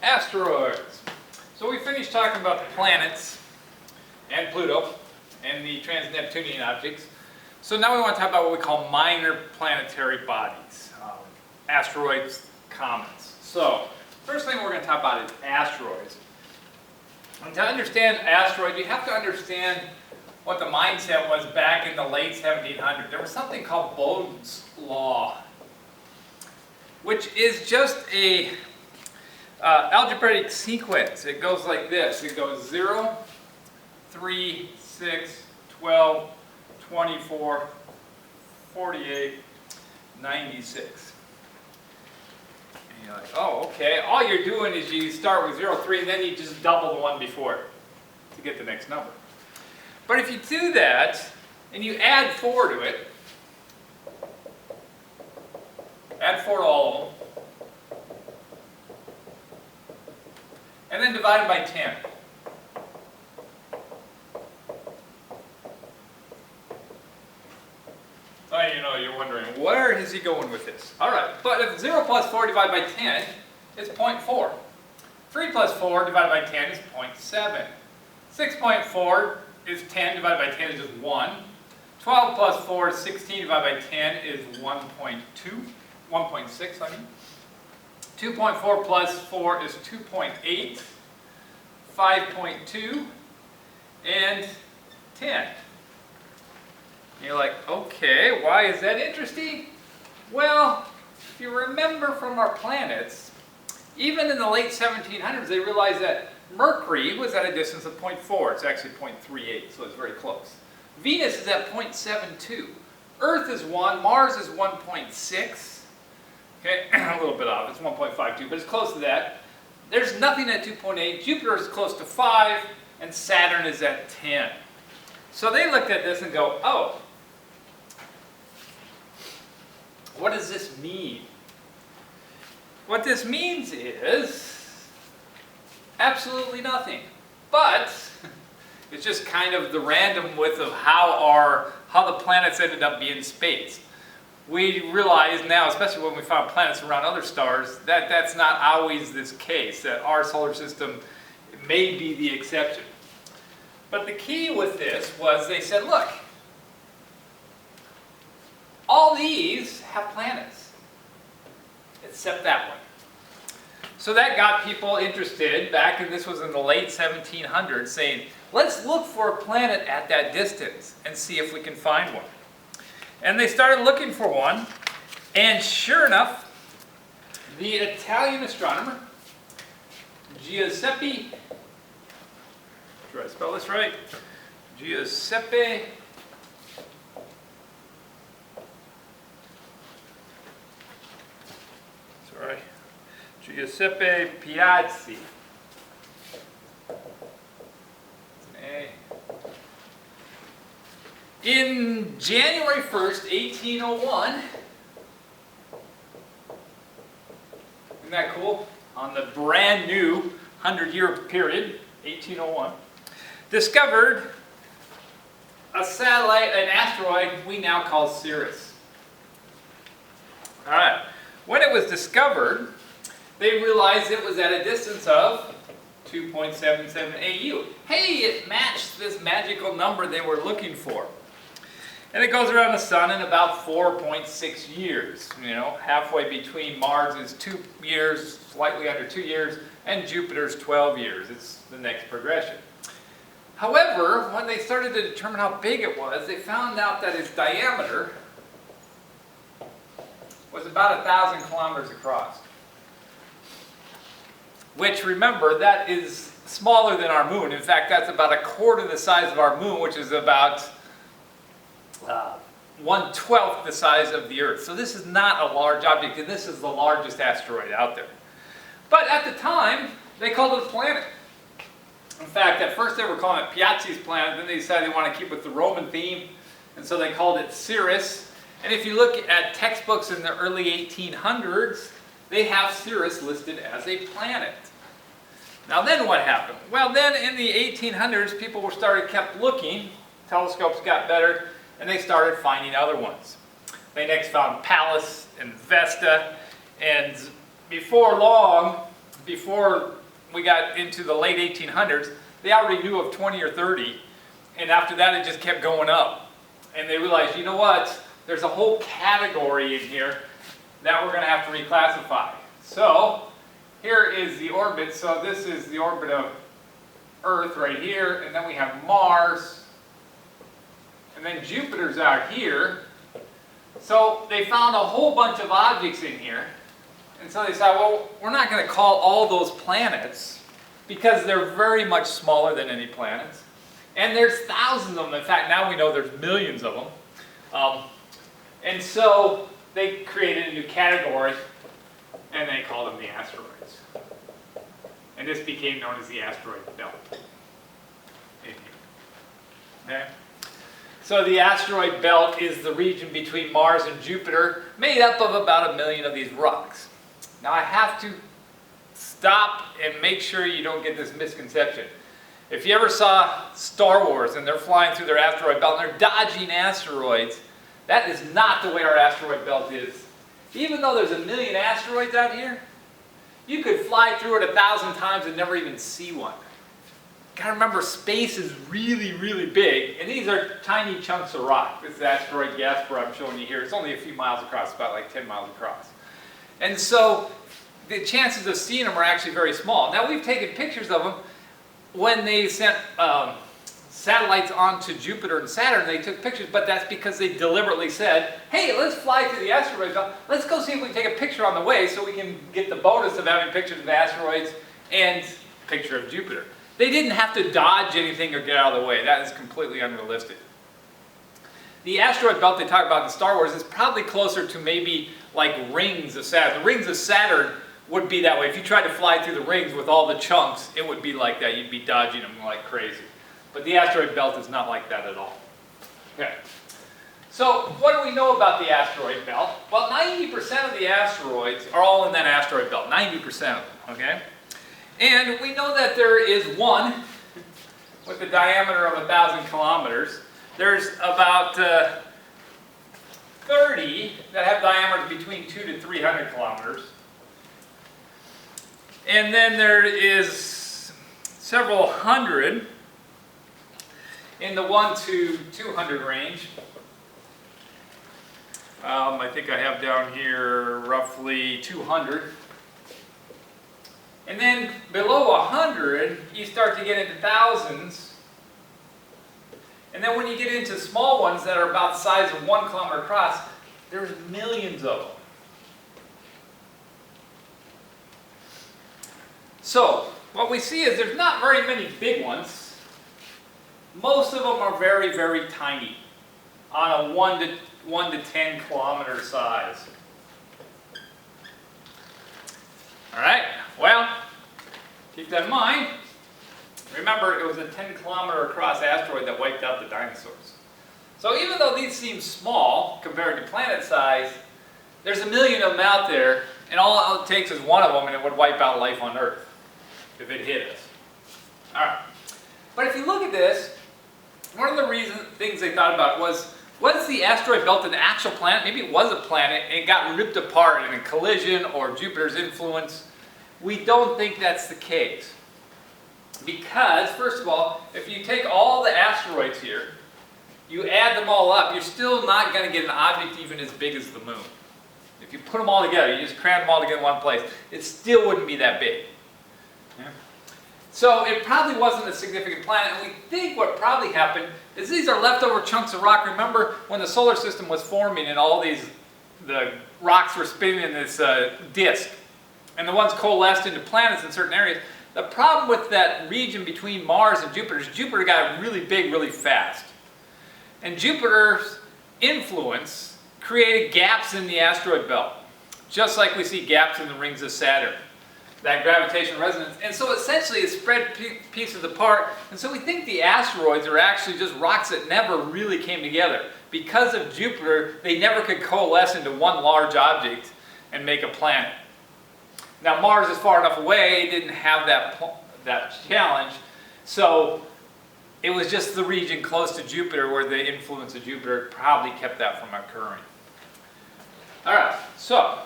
Asteroids. So we finished talking about the planets and Pluto and the trans-Neptunian objects. So now we want to talk about what we call minor planetary bodies, asteroids, comets. So first thing we're going to talk about is asteroids. And to understand asteroids, you have to understand what the mindset was back in the late 1700s. There was something called Bode's Law, which is just a algebraic sequence. It goes like this. It goes 0, 3, 6, 12, 24, 48, 96. And you're like, oh, okay. All you're doing is you start with 0, 3, and then you just double the one before it to get the next number. But if you do that, and you add 4 to it, add 4 to all of them, and then divide it by 10. So you know, you're wondering, where is he going with this? All right, but if 0 plus 4 divided by 10 is 0.4. 3 plus 4 divided by 10 is 0.7. 6.4 is 10 divided by 10 is just 1. 12 plus 4 is 16 divided by 10 is 1.2. 1.6, I mean. 2.4 plus 4 is 2.8. 5.2 and 10. And you're like, okay, why is that interesting? Well, if you remember from our planets, even in the late 1700s, they realized that Mercury was at a distance of 0.4. It's actually 0.38, so it's very close. Venus is at 0.72. Earth is 1. Mars is 1.6. Okay, a little bit off. It's 1.52, but it's close to that. There's nothing at 2.8. Jupiter is close to 5, and Saturn is at 10. So they looked at this and go, oh, what does this mean? What this means is absolutely nothing. But it's just kind of the random width of how the planets ended up being spaced. We realize now, especially when we found planets around other stars, that that's not always this case, that our solar system may be the exception. But the key with this was they said, look, all these have planets, except that one. So that got people interested back, and this was in the late 1700s, saying, let's look for a planet at that distance and see if we can find one. And they started looking for one, and sure enough, the Italian astronomer, Giuseppe, should I spell this right? Giuseppe Piazzi. It's an A. In January 1st, 1801, isn't that cool? On the brand new 100-year period, 1801, discovered a satellite, an asteroid we now call Sirius. All right. When it was discovered, they realized it was at a distance of 2.77 AU. Hey, it matched this magical number they were looking for. And it goes around the sun in about 4.6 years. You know, halfway between Mars is 2 years, slightly under 2 years, and Jupiter's 12 years. It's the next progression. However, when they started to determine how big it was, they found out that its diameter was about 1,000 kilometers across. Which, remember, that is smaller than our moon. In fact, that's about 1/4 the size of our moon, which is about 1/12 the size of the Earth. So this is not a large object, and this is the largest asteroid out there. But at the time, they called it a planet. In fact, at first they were calling it Piazzi's planet, then they decided they want to keep with the Roman theme, and so they called it Sirius. And if you look at textbooks in the early 1800s, they have Sirius listed as a planet. Now then what happened? Well, then in the 1800s, people kept looking, telescopes got better, and they started finding other ones. They next found Pallas and Vesta, and before long, before we got into the late 1800s, they already knew of 20 or 30, and after that it just kept going up. And they realized, you know what, there's a whole category in here that we're going to have to reclassify. So here is the orbit. So this is the orbit of Earth right here, and then we have Mars, and then Jupiter's out here. So they found a whole bunch of objects in here, and so they said, well, we're not going to call all those planets because they're very much smaller than any planets, and there's thousands of them. In fact, now we know there's millions of them. And so they created a new category, and they called them the asteroids. And this became known as the asteroid belt. Okay? So the asteroid belt is the region between Mars and Jupiter, made up of about 1 million of these rocks. Now I have to stop and make sure you don't get this misconception. If you ever saw Star Wars and they're flying through their asteroid belt and they're dodging asteroids, that is not the way our asteroid belt is. Even though there's 1 million asteroids out here, you could fly through it 1,000 times and never even see one. Gotta remember, space is really, really big, and these are tiny chunks of rock. This is asteroid Jasper I'm showing you here. It's only a few miles across, about like 10 miles across. And so the chances of seeing them are actually very small. Now we've taken pictures of them. When they sent satellites onto Jupiter and Saturn, they took pictures, but that's because they deliberately said, hey, let's fly through the asteroid belt. Let's go see if we can take a picture on the way so we can get the bonus of having pictures of asteroids and a picture of Jupiter. They didn't have to dodge anything or get out of the way. That is completely unrealistic. The asteroid belt they talk about in Star Wars is probably closer to maybe like rings of Saturn. The rings of Saturn would be that way. If you tried to fly through the rings with all the chunks, it would be like that. You'd be dodging them like crazy. But the asteroid belt is not like that at all. Okay. So what do we know about the asteroid belt? Well, 90% of the asteroids are all in that asteroid belt. 90% of them, okay? And we know that there is one with a diameter of 1,000 kilometers. There's about 30 that have diameters between 200 to 300 kilometers. And then there is several hundred in the 1 to 200 range. I think I have down here roughly 200. And then below 100, you start to get into thousands. And then when you get into small ones that are about the size of 1 kilometer across, there's millions of them. So what we see is there's not very many big ones. Most of them are very, very tiny, on a 1 to 10 kilometer size. All right, well, keep that in mind. Remember, it was a 10 kilometer across asteroid that wiped out the dinosaurs. So even though these seem small compared to planet size, there's 1 million of them out there, and all it takes is one of them and it would wipe out life on Earth if it hit us. All right, but if you look at this, one of the things they thought about was the asteroid belt an actual planet? Maybe it was a planet and it got ripped apart in a collision or Jupiter's influence. We don't think that's the case. Because, first of all, if you take all the asteroids here, you add them all up, you're still not going to get an object even as big as the moon. If you put them all together, you just cram them all together in one place, it still wouldn't be that big. Yeah? So it probably wasn't a significant planet, and we think what probably happened is these are leftover chunks of rock. Remember when the solar system was forming and all the rocks were spinning in this disk, and the ones coalesced into planets in certain areas. The problem with that region between Mars and Jupiter is Jupiter got really big really fast. And Jupiter's influence created gaps in the asteroid belt, just like we see gaps in the rings of Saturn. That gravitational resonance. And so essentially it spread pieces apart. And so we think the asteroids are actually just rocks that never really came together. Because of Jupiter, they never could coalesce into one large object and make a planet. Now Mars is far enough away, it didn't have that challenge. So it was just the region close to Jupiter where the influence of Jupiter probably kept that from occurring. Alright, so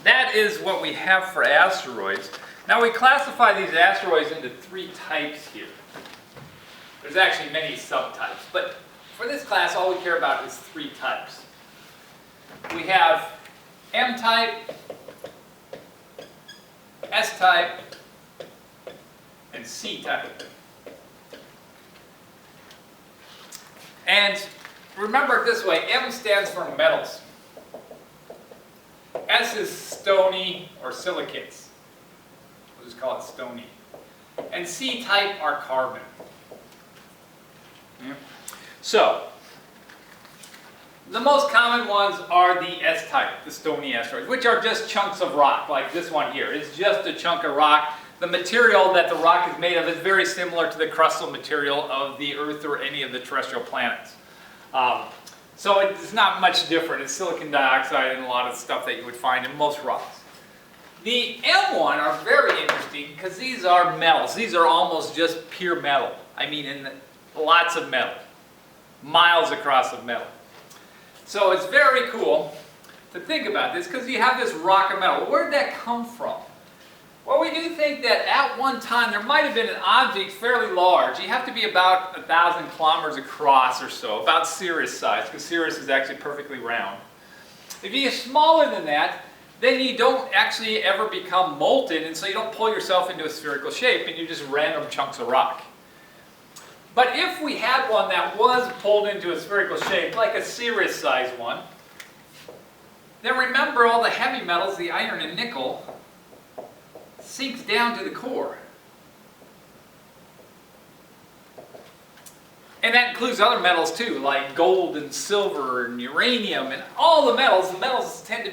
that is what we have for asteroids. Now we classify these asteroids into 3 types here. There's actually many subtypes, but for this class all we care about is 3 types. We have M-type, S-type, and C-type. And remember it this way, M stands for metals. S is stony or silicates. We'll just call it stony. And C-type are carbon. Yeah. So, the most common ones are the S-type, the stony asteroids, which are just chunks of rock, like this one here. It's just a chunk of rock. The material that the rock is made of is very similar to the crustal material of the Earth or any of the terrestrial planets. So it's not much different. It's silicon dioxide and a lot of stuff that you would find in most rocks. The M1 are very interesting because these are metals. These are almost just pure metal. I mean, lots of metal. Miles across of metal. So it's very cool to think about this because you have this rock of metal. Where did that come from? Well, we do think that at one time there might have been an object fairly large. You have to be about 1,000 kilometers across or so, about Sirius size, because Sirius is actually perfectly round. If you get smaller than that, then you don't actually ever become molten, and so you don't pull yourself into a spherical shape, and you're just random chunks of rock. But if we had one that was pulled into a spherical shape, like a Sirius size one, then remember all the heavy metals, the iron and nickel, sinks down to the core. And that includes other metals too, like gold and silver and uranium and all the metals. The metals tend to